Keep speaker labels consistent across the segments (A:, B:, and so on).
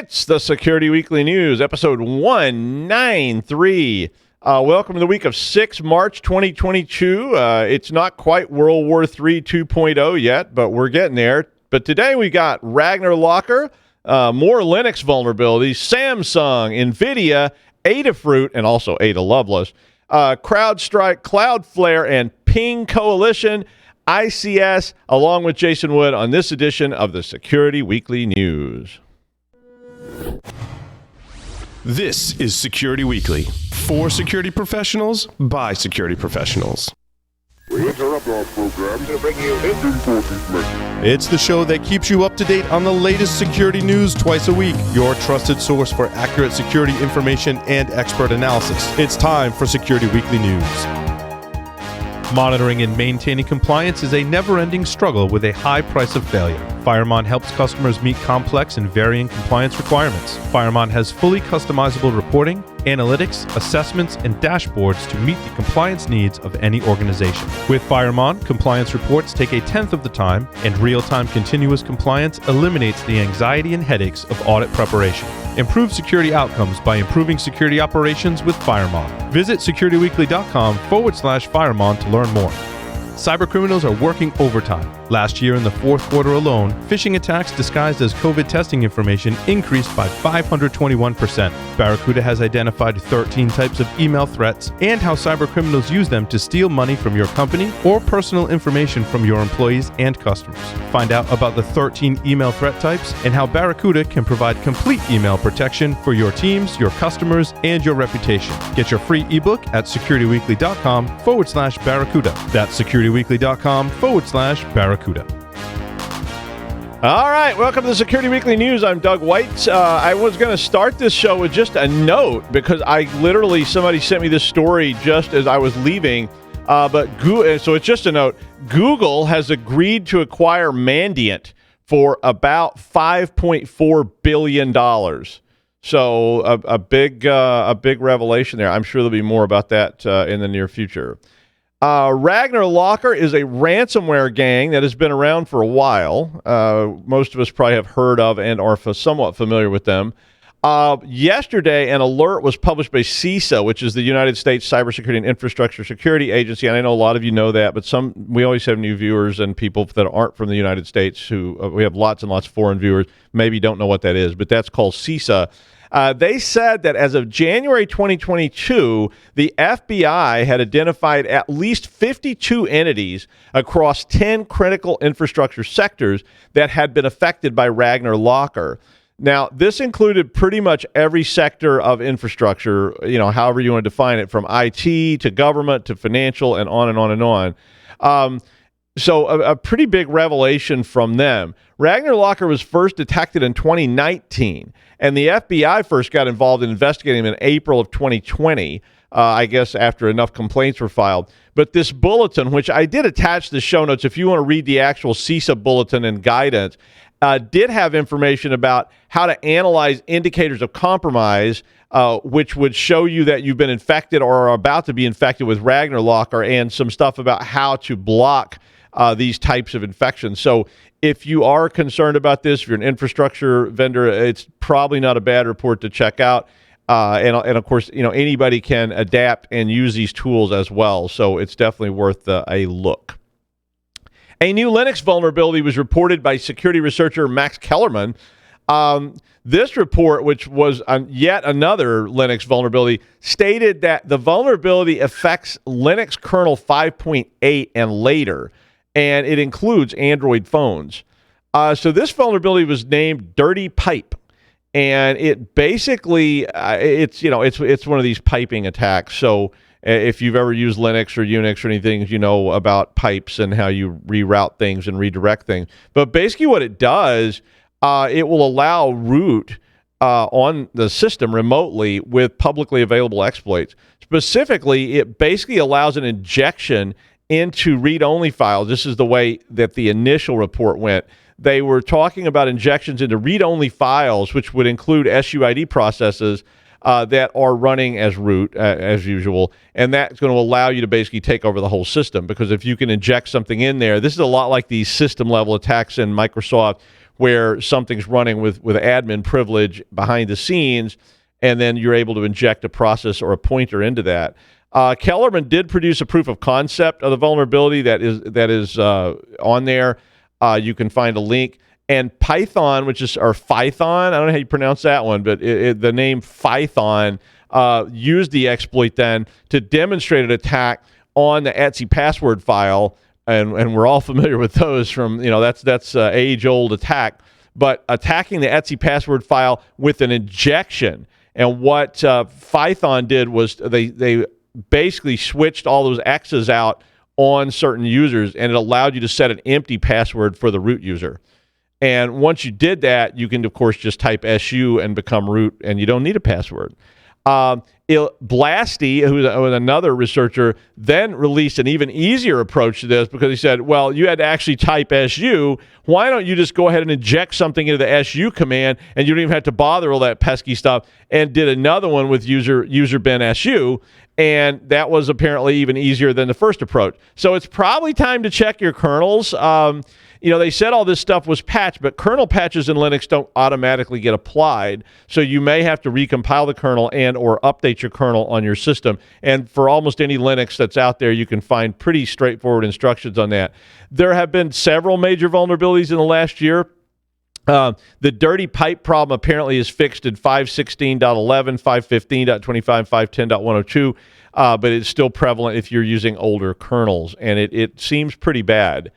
A: It's the Security Weekly News, episode 193. Welcome to the week of 6 March 2022. It's not quite World War III 2.0 yet, but we're getting there. But today we got Ragnar Locker, more Linux vulnerabilities, Samsung, Nvidia, Adafruit, and also Ada Lovelace, CrowdStrike, Cloudflare, and Ping Coalition, ICS, along with Jason Wood on this edition of the Security Weekly News.
B: This is Security Weekly, for security professionals, by security professionals.
C: We interrupt our program to bring you this important message.
D: It's the show that keeps you up to date on the latest security news twice a week. Your trusted source for accurate security information and expert analysis. It's time for Security Weekly News. Monitoring and maintaining compliance is a never-ending struggle with a high price of failure. Firemon helps customers meet complex and varying compliance requirements. Firemon has fully customizable reporting, analytics, assessments, and dashboards to meet the compliance needs of any organization. With Firemon, compliance reports take a tenth of the time, and real-time continuous compliance eliminates the anxiety and headaches of audit preparation. Improve security outcomes by improving security operations with Firemon. Visit securityweekly.com/Firemon to learn more. Cybercriminals are working overtime. Last year in the fourth quarter alone, phishing attacks disguised as COVID testing information increased by 521%. Barracuda has identified 13 types of email threats and how cybercriminals use them to steal money from your company or personal information from your employees and customers. Find out about the 13 email threat types and how Barracuda can provide complete email protection for your teams, your customers, and your reputation. Get your free ebook at securityweekly.com/Barracuda. That's securityweekly.com/Barracuda.
A: All right, welcome to the Security Weekly News. I'm Doug White. I was going to start this show with just a note because somebody sent me this story just as I was leaving. So it's just a note. Google has agreed to acquire Mandiant for about $5.4 billion. So a big revelation there. I'm sure there'll be more about that in the near future. Ragnar Locker is a ransomware gang that has been around for a while. Most of us probably have heard of and are somewhat familiar with them. Yesterday, an alert was published by CISA, which is the United States Cybersecurity and Infrastructure Security Agency. And I know a lot of you know that, but we always have new viewers and people that aren't from the United States who we have lots and lots of foreign viewers, maybe don't know what that is, but that's called CISA. They said that as of January 2022, the FBI had identified at least 52 entities across 10 critical infrastructure sectors that had been affected by Ragnar Locker. Now, this included pretty much every sector of infrastructure, however you want to define it, from IT to government to financial and on and on and on. So a pretty big revelation from them. Ragnar Locker was first detected in 2019, and the FBI first got involved in investigating him in April of 2020, I guess after enough complaints were filed. But this bulletin, which I did attach to the show notes if you want to read the actual CISA bulletin and guidance, did have information about how to analyze indicators of compromise, which would show you that you've been infected or are about to be infected with Ragnar Locker, and some stuff about how to block these types of infections. So if you are concerned about this, if you're an infrastructure vendor, it's probably not a bad report to check out. And of course, anybody can adapt and use these tools as well. So it's definitely worth a look. A new Linux vulnerability was reported by security researcher Max Kellerman. This report, which was yet another Linux vulnerability, stated that the vulnerability affects Linux kernel 5.8 and later, and it includes Android phones. So this vulnerability was named Dirty Pipe, and it basically it's one of these piping attacks. So if you've ever used Linux or Unix or anything, you know about pipes and how you reroute things and redirect things. But basically what it does, it will allow root on the system remotely with publicly available exploits. Specifically, it basically allows an injection into read-only files. This is the way that the initial report went. They were talking about injections into read-only files, which would include SUID processes that are running as root, as usual, and that's going to allow you to basically take over the whole system, because if you can inject something in there, this is a lot like these system-level attacks in Microsoft, where something's running with admin privilege behind the scenes, and then you're able to inject a process or a pointer into that. Kellerman did produce a proof of concept of the vulnerability that is on there. You can find a link. And Python, or Python, I don't know how you pronounce that one, but the name Python used the exploit then to demonstrate an attack on the Etsy password file, and we're all familiar with those from, that's age-old attack, but attacking the Etsy password file with an injection. And what Python did was they basically switched all those X's out on certain users, and it allowed you to set an empty password for the root user. And once you did that, you can, of course, just type SU and become root, and you don't need a password. Blasty, who was another researcher, then released an even easier approach to this, because he said, well, you had to actually type SU. Why don't you just go ahead and inject something into the SU command, and you don't even have to bother all that pesky stuff, and did another one with user bin SU, and that was apparently even easier than the first approach. So it's probably time to check your kernels. They said all this stuff was patched, but kernel patches in Linux don't automatically get applied. So you may have to recompile the kernel and or update your kernel on your system. And for almost any Linux that's out there, you can find pretty straightforward instructions on that. There have been several major vulnerabilities in the last year. The dirty pipe problem apparently is fixed in 5.16.11, 5.15.25, 5.10.102, but it's still prevalent if you're using older kernels, and it seems pretty bad.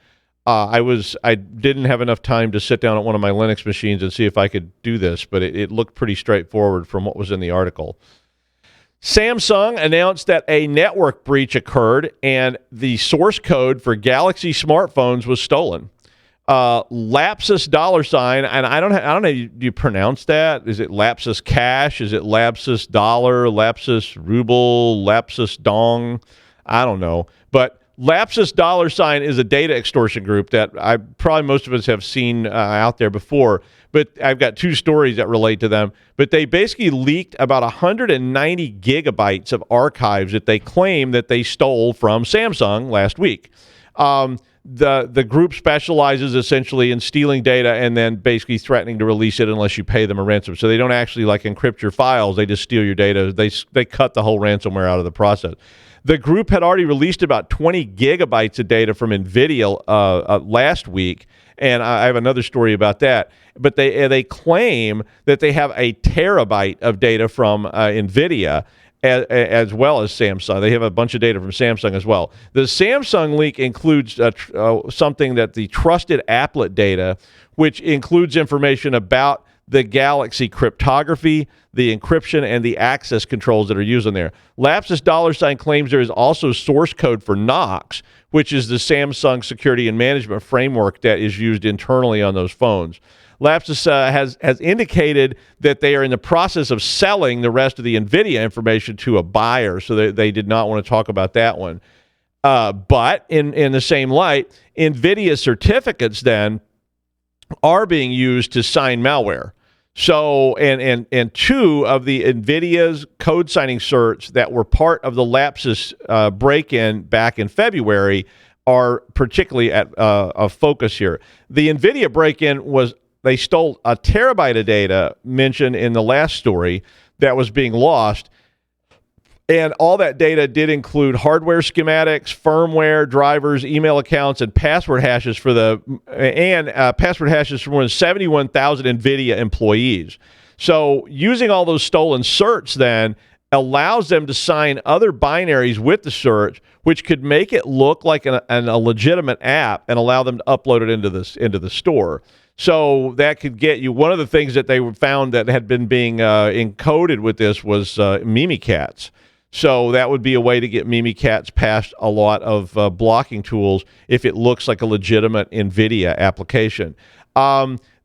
A: I didn't have enough time to sit down at one of my Linux machines and see if I could do this, but it looked pretty straightforward from what was in the article. Samsung announced that a network breach occurred and the source code for Galaxy smartphones was stolen. Lapsus $, and I don't know, do you pronounce that? Is it Lapsus Cash? Is it Lapsus Dollar? Lapsus Ruble? Lapsus Dong? I don't know, but Lapsus $, is a data extortion group that probably most of us have seen out there before, but I've got two stories that relate to them. But they basically leaked about 190 gigabytes of archives that they claim that they stole from Samsung last week. The group specializes essentially in stealing data and then basically threatening to release it unless you pay them a ransom. So they don't actually encrypt your files; they just steal your data. They cut the whole ransomware out of the process. The group had already released about 20 gigabytes of data from Nvidia last week, and I have another story about that. But they claim that they have a terabyte of data from Nvidia, as well as Samsung. They have a bunch of data from Samsung as well. The Samsung leak includes something that the trusted applet data, which includes information about the Galaxy cryptography, the encryption, and the access controls that are used on there. Lapsus $, claims there is also source code for Knox, which is the Samsung security and management framework that is used internally on those phones. Lapsus has indicated that they are in the process of selling the rest of the Nvidia information to a buyer, so they did not want to talk about that one. But in the same light, Nvidia certificates then are being used to sign malware. So, and two of the Nvidia's code signing certs that were part of the Lapsus break-in back in February are particularly at a focus here. The Nvidia break-in they stole a terabyte of data mentioned in the last story that was being lost. And all that data did include hardware schematics, firmware, drivers, email accounts, and password hashes for password hashes for more than 71,000 Nvidia employees. So using all those stolen certs then allows them to sign other binaries with the cert, which could make it look like a legitimate app and allow them to upload it into the store. So that could get you. One of the things that they found that had been being encoded with this was Mimikatz. So that would be a way to get Mimikatz past a lot of blocking tools if it looks like a legitimate NVIDIA application.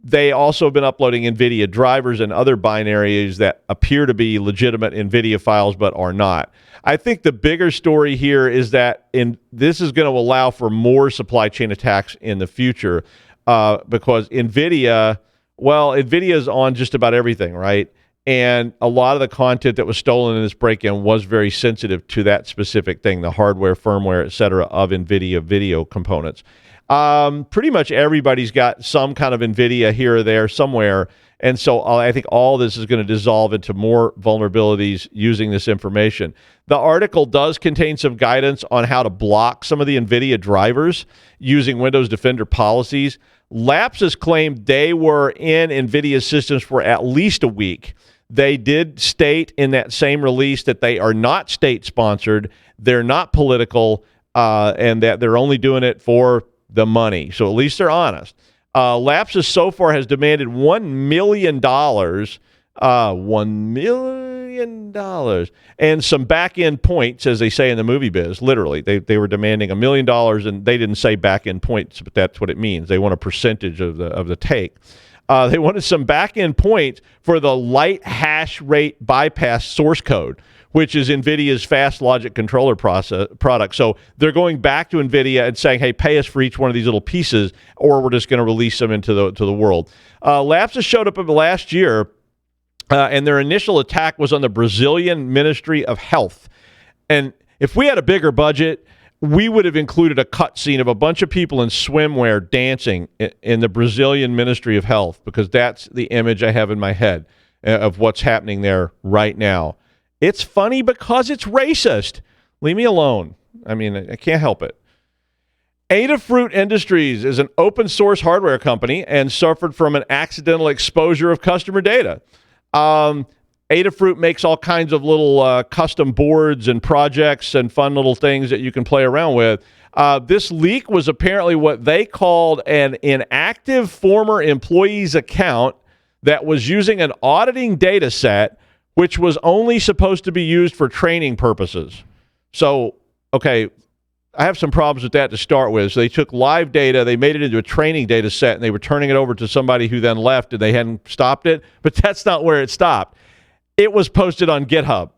A: They also have been uploading NVIDIA drivers and other binaries that appear to be legitimate NVIDIA files but are not. I think the bigger story here is that this is going to allow for more supply chain attacks in the future because NVIDIA is on just about everything, right? And a lot of the content that was stolen in this break-in was very sensitive to that specific thing, the hardware, firmware, et cetera, of NVIDIA video components. Pretty much everybody's got some kind of Nvidia here or there somewhere. And so I think all this is going to dissolve into more vulnerabilities using this information. The article does contain some guidance on how to block some of the Nvidia drivers using Windows Defender policies. Labs has claimed they were in Nvidia systems for at least a week. They did state in that same release that they are not state-sponsored, they're not political, and that they're only doing it for the money. So at least they're honest. Lapsus so far has demanded $1 million, $1 million, and some back-end points, as they say in the movie biz. Literally, they were demanding $1 million, and they didn't say back-end points, but that's what it means. They want a percentage of the take. They wanted some back-end points for the light hash rate bypass source code, which is NVIDIA's fast logic controller product. So they're going back to NVIDIA and saying, hey, pay us for each one of these little pieces, or we're just going to release them into the world. Lapsus showed up last year, and their initial attack was on the Brazilian Ministry of Health. And if we had a bigger budget, we would have included a cutscene of a bunch of people in swimwear dancing in the Brazilian Ministry of Health, because that's the image I have in my head of what's happening there right now. It's funny because it's racist. Leave me alone. I mean, I can't help it. Adafruit Industries is an open source hardware company and suffered from an accidental exposure of customer data. Adafruit makes all kinds of little custom boards and projects and fun little things that you can play around with. This leak was apparently what they called an inactive former employee's account that was using an auditing data set, which was only supposed to be used for training purposes. So, okay, I have some problems with that to start with. So they took live data, they made it into a training data set, and they were turning it over to somebody who then left, and they hadn't stopped it. But that's not where it stopped. It was posted on GitHub.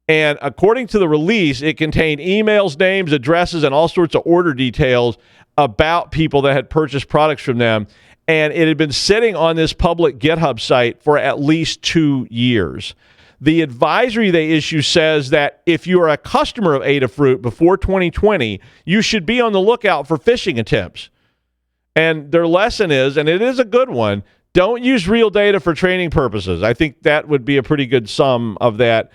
A: And according to the release, it contained emails, names, addresses, and all sorts of order details about people that had purchased products from them. And it had been sitting on this public GitHub site for at least 2 years. The advisory they issue says that if you are a customer of Adafruit before 2020, you should be on the lookout for phishing attempts. And their lesson is, and it is a good one, don't use real data for training purposes. I think that would be a pretty good sum of that.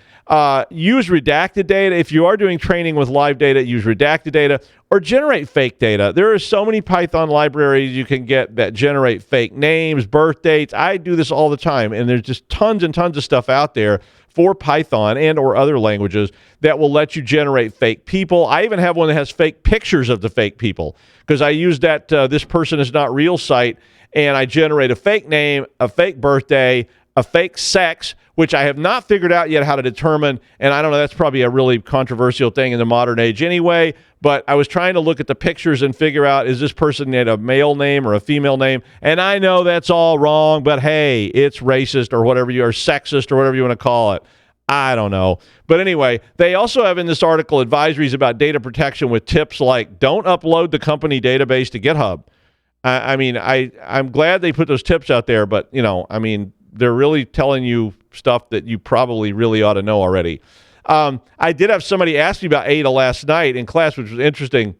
A: Use redacted data. If you are doing training with live data, use redacted data or generate fake data. There are so many Python libraries you can get that generate fake names, birth dates. I do this all the time, and there's just tons and tons of stuff out there for Python and or other languages that will let you generate fake people. I even have one that has fake pictures of the fake people, because I use that this person is not real site, and I generate a fake name, a fake birthday, a fake sex, which I have not figured out yet how to determine. And I don't know, that's probably a really controversial thing in the modern age anyway. But I was trying to look at the pictures and figure out, is this person had a male name or a female name? And I know that's all wrong, but hey, it's racist or whatever you are, sexist or whatever you want to call it. I don't know. But anyway, they also have in this article advisories about data protection with tips like don't upload the company database to GitHub. I'm glad they put those tips out there, but, they're really telling you stuff that you probably really ought to know already. I did have somebody ask me about Ada last night in class, which was interesting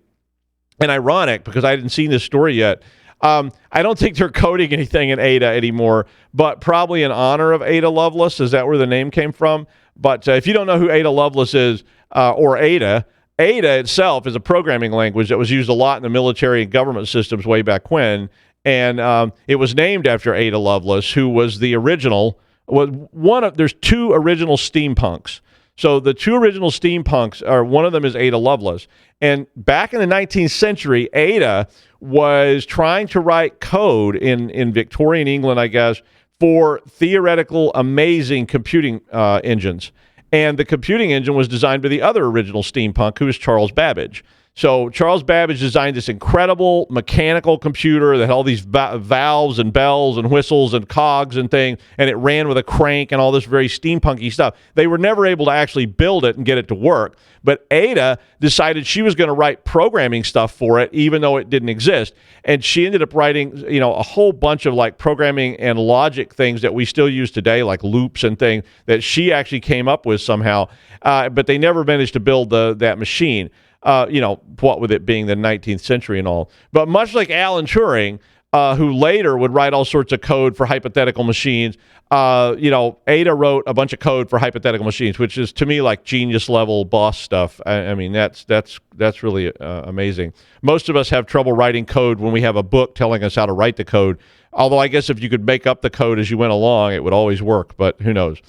A: and ironic because I hadn't seen this story yet. I don't think they're coding anything in Ada anymore, but probably in honor of Ada Lovelace. Is that where the name came from? But if you don't know who Ada Lovelace is, or Ada itself is a programming language that was used a lot in the military and government systems way back when. And it was named after Ada Lovelace, who was the original. There's two original steampunks. So the two original steampunks are, one of them is Ada Lovelace. And back in the 19th century, Ada was trying to write code in Victorian England, I guess, for theoretical, amazing computing engines. And the computing engine was designed by the other original steampunk, who is Charles Babbage. So Charles Babbage designed this incredible mechanical computer that had all these valves and bells and whistles and cogs and things, and it ran with a crank and all this very steampunky stuff. They were never able to actually build it and get it to work. But Ada decided she was going to write programming stuff for it, even though it didn't exist. And she ended up writing, a whole bunch of like programming and logic things that we still use today, like loops and things that she actually came up with somehow. But they never managed to build that machine. what with it being the 19th century and all. But much like Alan Turing, who later would write all sorts of code for hypothetical machines, Ada wrote a bunch of code for hypothetical machines, which is to me like genius level boss stuff. I mean, that's really amazing. Most of us have trouble writing code when we have a book telling us how to write the code. Although I guess if you could make up the code as you went along, it would always work, but who knows?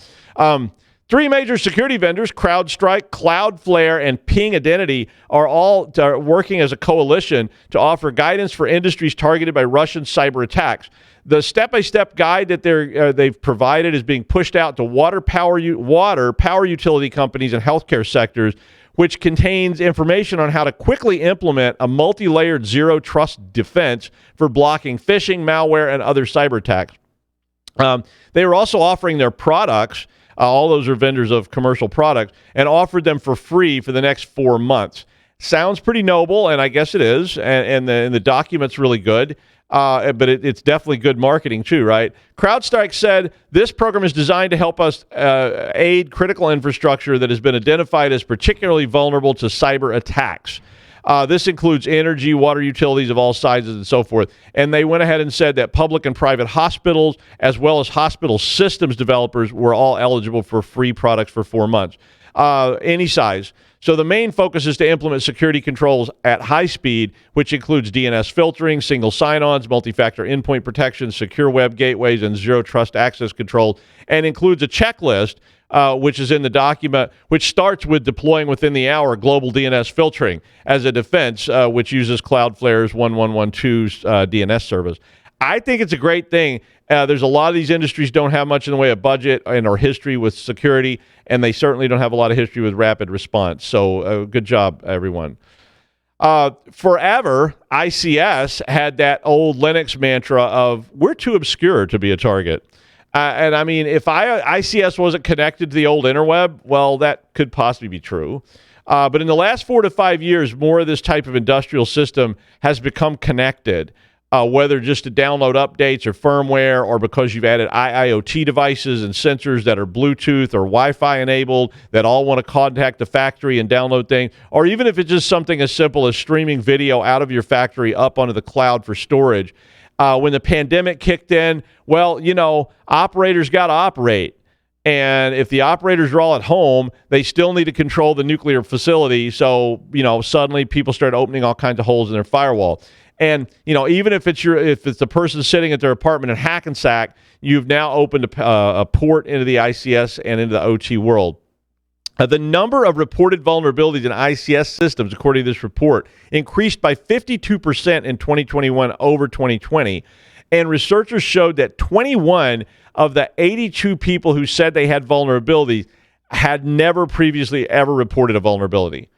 A: Three major security vendors, CrowdStrike, Cloudflare, and Ping Identity, are all working as a coalition to offer guidance for industries targeted by Russian cyber attacks. The step-by-step guide that they've provided is being pushed out to water power utility companies and healthcare sectors, which contains information on how to quickly implement a multi-layered zero-trust defense for blocking phishing, malware, and other cyber attacks. They were also offering their products. All those are vendors of commercial products, and offered them for free for the next 4 months. Sounds pretty noble, and I guess it is, and the document's really good, but it's definitely good marketing too, right? CrowdStrike said, this program is designed to help us aid critical infrastructure that has been identified as particularly vulnerable to cyber attacks. This includes energy, water utilities of all sizes, and so forth. And they went ahead and said that public and private hospitals, as well as hospital systems developers, were all eligible for free products for 4 months, any size. So the main focus is to implement security controls at high speed, which includes DNS filtering, single sign-ons, multi-factor endpoint protection, secure web gateways, and zero-trust access control, and includes a checklist, which is in the document, which starts with deploying within the hour global DNS filtering as a defense, which uses Cloudflare's 1112 DNS service. I think it's a great thing. There's a lot of these industries don't have much in the way of budget and or history with security, and they certainly don't have a lot of history with rapid response. So good job, everyone. Forever, ICS had that old Linux mantra of, we're too obscure to be a target. And I mean, if ICS wasn't connected to the old interweb, well, that could possibly be true. But in the last 4 to 5 years, more of this type of industrial system has become connected, whether just to download updates or firmware, or because you've added IoT devices and sensors that are Bluetooth or Wi-Fi enabled that all want to contact the factory and download things, or even if it's just something as simple as streaming video out of your factory up onto the cloud for storage. When the pandemic kicked in, well, operators got to operate. And if the operators are all at home, they still need to control the nuclear facility. So, suddenly people start opening all kinds of holes in their firewall. And, even if it's the person sitting at their apartment in Hackensack, you've now opened a port into the ICS and into the OT world. The number of reported vulnerabilities in ICS systems, according to this report, increased by 52% in 2021 over 2020. And researchers showed that 21 of the 82 people who said they had vulnerabilities had never previously ever reported a vulnerability.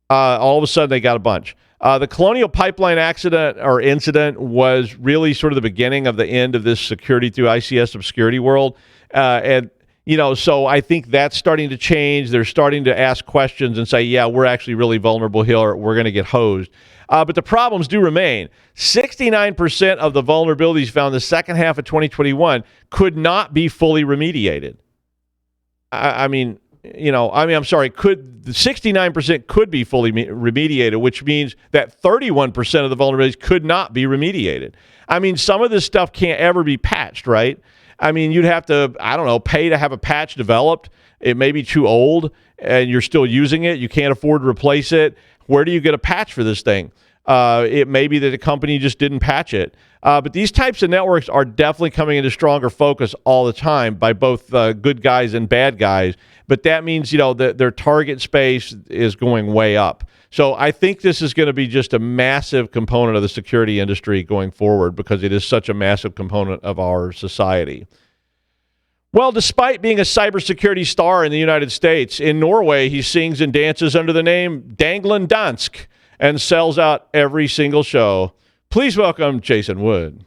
A: All of a sudden, they got a bunch. The Colonial Pipeline incident was really sort of the beginning of the end of this security through ICS obscurity world. So I think that's starting to change. They're starting to ask questions and say, yeah, we're actually really vulnerable here. We're going to get hosed. But the problems do remain. 69% of the vulnerabilities found in the second half of 2021 could not be fully remediated. 69% could be fully remediated, which means that 31% of the vulnerabilities could not be remediated. I mean, some of this stuff can't ever be patched, right? I mean, you'd have to, pay to have a patch developed. It may be too old and you're still using it. You can't afford to replace it. Where do you get a patch for this thing? It may be that the company just didn't patch it. But these types of networks are definitely coming into stronger focus all the time by both good guys and bad guys. But that means, that their target space is going way up. So I think this is going to be just a massive component of the security industry going forward because it is such a massive component of our society. Well, despite being a cybersecurity star in the United States, in Norway, he sings and dances under the name Danglen Dansk and sells out every single show. Please welcome Jason Wood.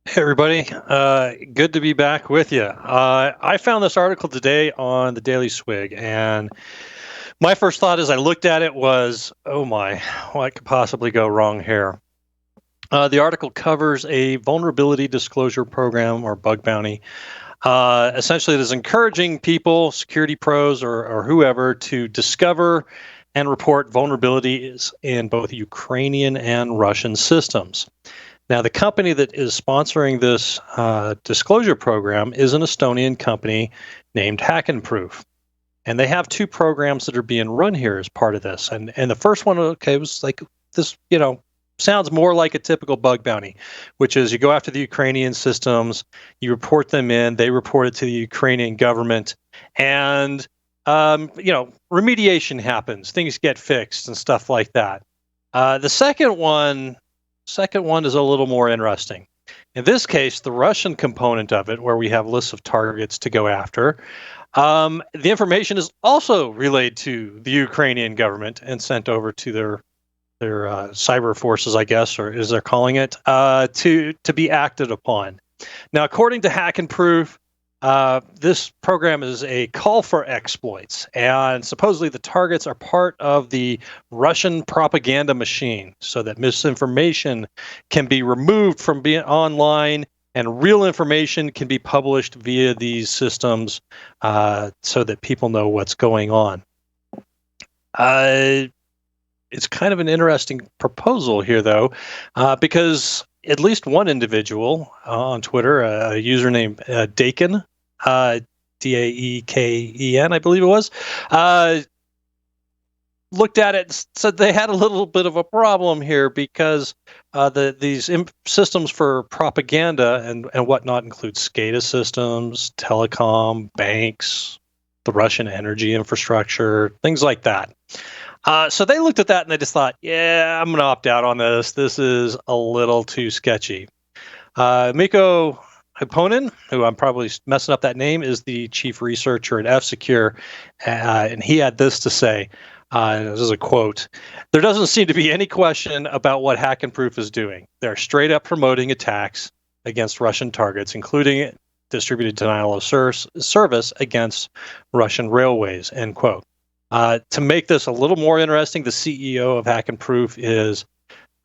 E: Hey, everybody. Good to be back with you. I found this article today on the Daily Swig, and my first thought as I looked at it was, oh my, what could possibly go wrong here? The article covers a vulnerability disclosure program or bug bounty. Essentially, it is encouraging people, security pros or whoever, to discover and report vulnerabilities in both Ukrainian and Russian systems. Now, the company that is sponsoring this disclosure program is an Estonian company named Hackenproof. And they have two programs that are being run here as part of this. And the first one, was like this, sounds more like a typical bug bounty, which is you go after the Ukrainian systems, you report them in, they report it to the Ukrainian government, and remediation happens, things get fixed and stuff like that. The second one is a little more interesting. In this case, the Russian component of it, where we have lists of targets to go after, the information is also relayed to the Ukrainian government and sent over to their cyber forces, I guess, or as they're calling it, to be acted upon. Now, according to Hackenproof, this program is a call for exploits, and supposedly the targets are part of the Russian propaganda machine, so that misinformation can be removed from being online and real information can be published via these systems, so that people know what's going on. It's kind of an interesting proposal here, though, because at least one individual on Twitter, a user named Daken, Daeken, I believe it was, looked at it and said they had a little bit of a problem here because these systems for propaganda and whatnot include SCADA systems, telecom, banks, the Russian energy infrastructure, things like that. So they looked at that and they just thought, yeah, I'm going to opt out on this. This is a little too sketchy. Mikko Hyppönen, who I'm probably messing up that name, is the chief researcher at F-Secure, and he had this to say. This is a quote: "There doesn't seem to be any question about what Hackenproof is doing. They're straight up promoting attacks against Russian targets, including distributed denial of service against Russian railways," end quote. To make this a little more interesting, the CEO of Hackenproof is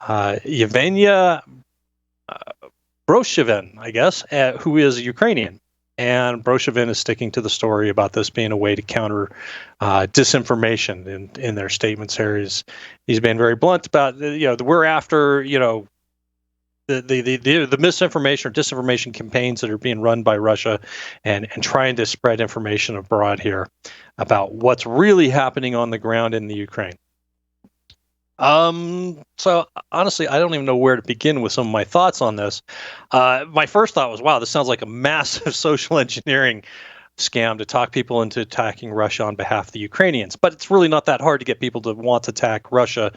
E: Yevgenia Broshevin, I guess, who is Ukrainian. And Broshevin is sticking to the story about this being a way to counter disinformation in their statements here. He's been very blunt about, we're after, the misinformation or disinformation campaigns that are being run by Russia and trying to spread information abroad here about what's really happening on the ground in the Ukraine. So honestly, I don't even know where to begin with some of my thoughts on this. My first thought was, wow, this sounds like a massive social engineering scam to talk people into attacking Russia on behalf of the Ukrainians. But it's really not that hard to get people to want to attack Russia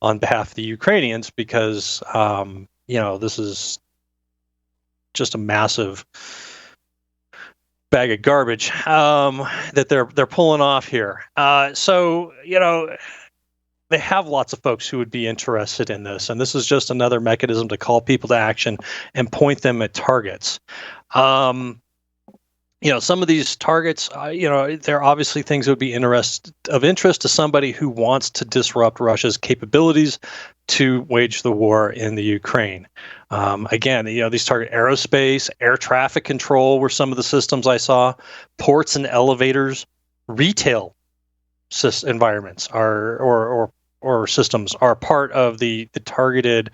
E: on behalf of the Ukrainians because, this is just a massive bag of garbage that they're pulling off here. They have lots of folks who would be interested in this, and this is just another mechanism to call people to action and point them at targets. Some of these targets, they're obviously things that would be of interest to somebody who wants to disrupt Russia's capabilities to wage the war in the Ukraine. Again, these target aerospace, air traffic control were some of the systems I saw, ports and elevators, retail environments or systems are part of the targeted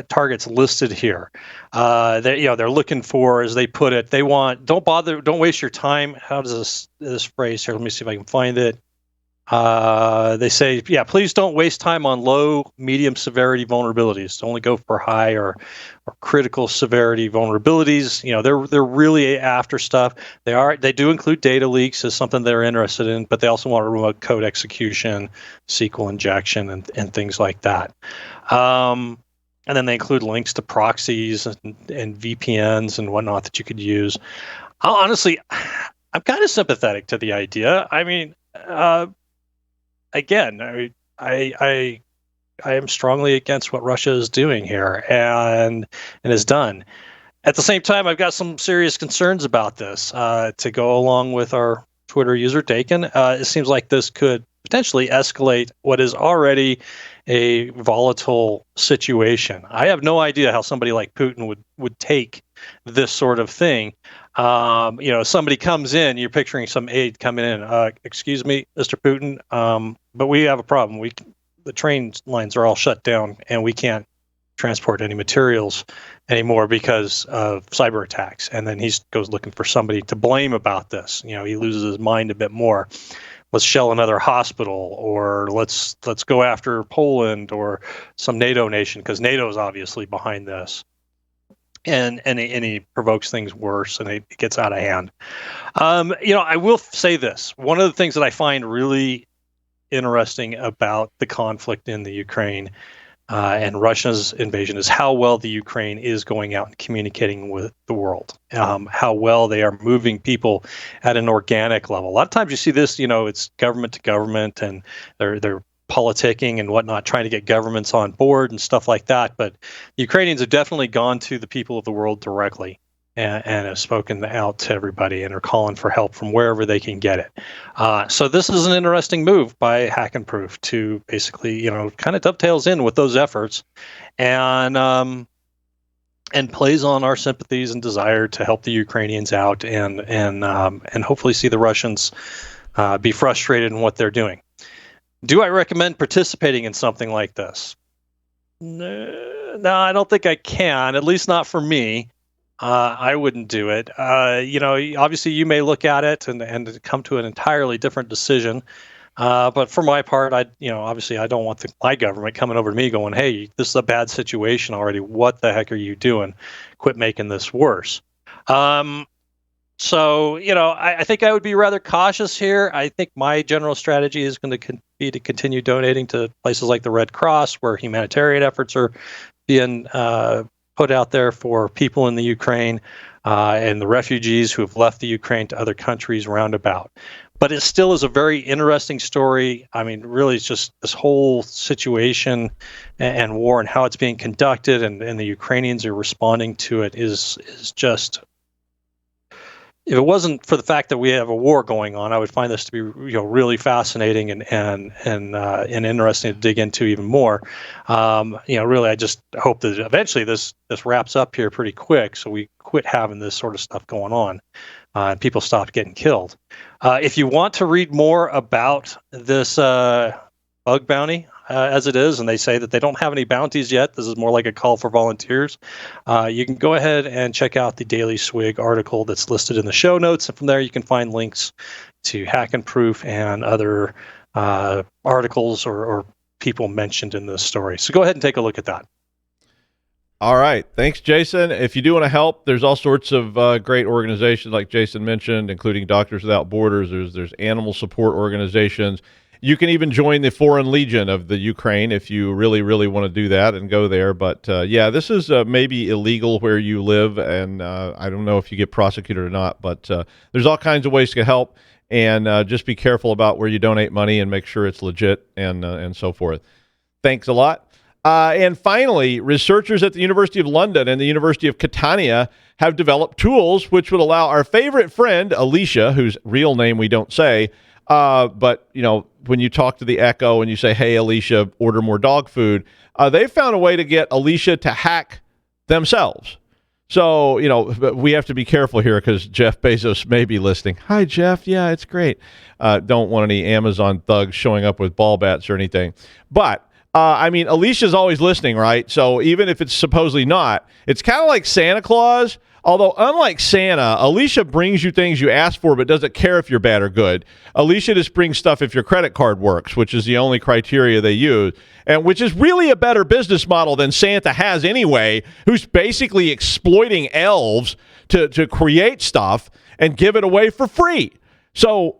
E: targets listed here. They're looking for, as they put it, they want, don't waste your time. How does this phrase here? Let me see if I can find it. They say, please don't waste time on low, medium severity vulnerabilities. Only go for high or critical severity vulnerabilities. They're really after stuff. They do include data leaks as something they're interested in, but they also want remote code execution, SQL injection, and things like that. And then they include links to proxies and VPNs and whatnot that you could use. Honestly, I'm kind of sympathetic to the idea. I mean, again, I am strongly against what Russia is doing here and has done. At the same time, I've got some serious concerns about this. To go along with our Twitter user Daken, it seems like this could potentially escalate what is already a volatile situation. I have no idea how somebody like Putin would take this sort of thing. Somebody comes in, you're picturing some aide coming in. Excuse me, Mr. Putin, but we have a problem. The train lines are all shut down, and we can't transport any materials anymore because of cyber attacks. And then he goes looking for somebody to blame about this. He loses his mind a bit more. Let's shell another hospital, or let's go after Poland or some NATO nation, because NATO is obviously behind this. And he provokes things worse, and it gets out of hand. I will say this. One of the things that I find really interesting about the conflict in the Ukraine and Russia's invasion is how well the Ukraine is going out and communicating with the world, how well they are moving people at an organic level. A lot of times you see this, it's government to government, and they're politicking and whatnot, trying to get governments on board and stuff like that. But the Ukrainians have definitely gone to the people of the world directly and have spoken out to everybody and are calling for help from wherever they can get it. So this is an interesting move by Hack and Proof to basically, kind of dovetails in with those efforts and plays on our sympathies and desire to help the Ukrainians out and hopefully see the Russians be frustrated in what they're doing. Do I recommend participating in something like this? No, I don't think I can, at least not for me. I wouldn't do it. Obviously you may look at it and come to an entirely different decision. But for my part, obviously I don't want my government coming over to me going, hey, this is a bad situation already. What the heck are you doing? Quit making this worse. So, I think I would be rather cautious here. I think my general strategy is going to be to continue donating to places like the Red Cross, where humanitarian efforts are being put out there for people in the Ukraine and the refugees who have left the Ukraine to other countries roundabout. But it still is a very interesting story. I mean, really, it's just this whole situation and war and how it's being conducted, and the Ukrainians are responding to it is just. If it wasn't for the fact that we have a war going on, I would find this to be really fascinating and interesting to dig into even more. Really, I just hope that eventually this wraps up here pretty quick, so we quit having this sort of stuff going on and people stop getting killed. If you want to read more about this bug bounty, as it is, and they say that they don't have any bounties yet. This is more like a call for volunteers. You can go ahead and check out the Daily Swig article that's listed in the show notes, and from there you can find links to Hack and Proof and other articles or people mentioned in this story. So go ahead and take a look at that.
A: All right. Thanks, Jason. If you do want to help, there's all sorts of great organizations like Jason mentioned, including Doctors Without Borders. There's animal support organizations. You can even join the Foreign Legion of the Ukraine if you really, really want to do that and go there. But this is maybe illegal where you live, and I don't know if you get prosecuted or not. But there's all kinds of ways to help, and just be careful about where you donate money and make sure it's legit and so forth. Thanks a lot. And finally, researchers at the University of London and the University of Catania have developed tools which would allow our favorite friend, Alicia, whose real name we don't say, but, when you talk to the Echo and you say, hey, Alicia, order more dog food, they found a way to get Alicia to hack themselves. So, we have to be careful here because Jeff Bezos may be listening. Hi, Jeff. Yeah, it's great. Don't want any Amazon thugs showing up with ball bats or anything. But, Alicia's always listening, right? So even if it's supposedly not, it's kind of like Santa Claus. Although, unlike Santa, Alicia brings you things you ask for, but doesn't care if you're bad or good. Alicia just brings stuff if your credit card works, which is the only criteria they use, and which is really a better business model than Santa has anyway, who's basically exploiting elves to create stuff and give it away for free. So,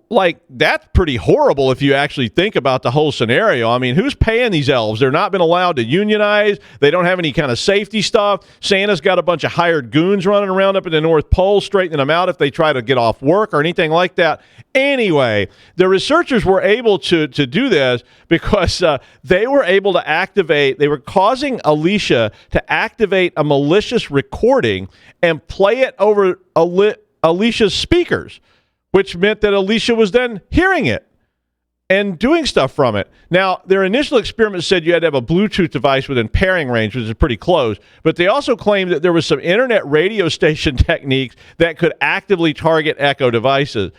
A: that's pretty horrible if you actually think about the whole scenario. I mean, who's paying these elves? They're not been allowed to unionize. They don't have any kind of safety stuff. Santa's got a bunch of hired goons running around up in the North Pole, straightening them out if they try to get off work or anything like that. Anyway, the researchers were able to do this because they were able to they were causing Alicia to activate a malicious recording and play it over Alicia's speakers, which meant that Alicia was then hearing it. and doing stuff from it. Now, their initial experiment said you had to have a Bluetooth device within pairing range, which is pretty close, but they also claimed that there was some internet radio station techniques that could actively target Echo devices.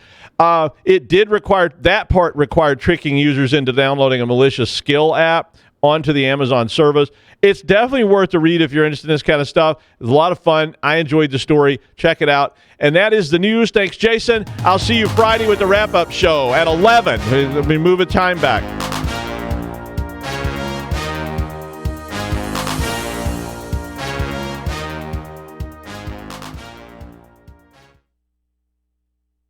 A: It did required tricking users into downloading a malicious skill app onto the Amazon service. It's definitely worth a read if you're interested in this kind of stuff. It's a lot of fun. I enjoyed the story. Check it out. And that is the news. Thanks, Jason. I'll see you Friday with the wrap-up show at 11. Let me move the time back.